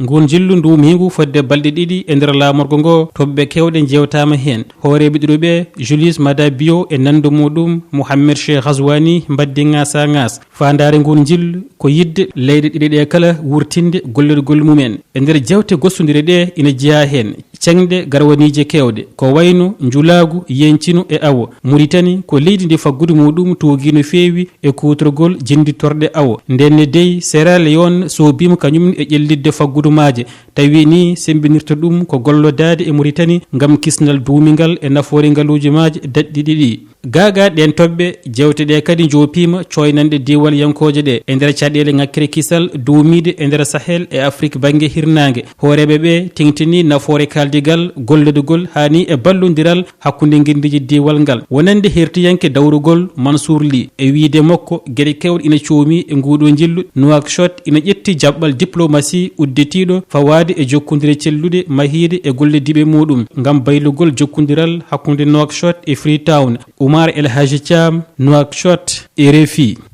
ngun jillu ndu mingu fodde balɗe ɗiɗi e nder lamorgo ngo toɓɓe kewɗe jewtama hen hooreɓe ɗiɗoɓe Julius Mada Bio e nandu muɗum Mouhamed Cheikh Ghazouani mbaddi ngasa ngas fandare ngun jillu ko yidde leyɗe ɗiɗi ɗe kala wurtinde gollirgol mumen e nder jewte gossodire ɗe ina jeeya hen cengde garwanije kewɗe ko wayno njulagu yencino e awo Mauritanie ko leydi ndi faggudu muɗum toogi no feewi e kutorgol jinditorde awo ndenne dey Sierra Leone soobima kañum e ƴellidde faggudu maaje tawi ni sembinirta ɗum ko gollodade e Mauritanie ngam kisnal duumingal e nafoore ngaluji maaje daɗɗiɗi ɗi gaga ɗen toɓɓe jewte ɗe kadi jopima coynande diwal yankoje ɗe e nder caɗele ŋakkere kisal duumide e nder Sahel e Afrique banggue hirnangue hooreɓe ɓe tingtini nafoore kaldigal gollodugol hani e ballodiral hakkude guindiji diwal ngal wonande hertiyanke dawrugol Mansour Ly e wiide makko gueɗe kewɗe ina coomi e nguuɗo jillu Nouakchott ina ƴetti jaɓɓal diplomatie uddetiɗo fawade e jokkodire cellude mahide e gollediɓe muɗum ngam baylugol jokkodiral hakkude Nouakchott e Freetown Oumar El Hadji Thiam Nouakchott RFI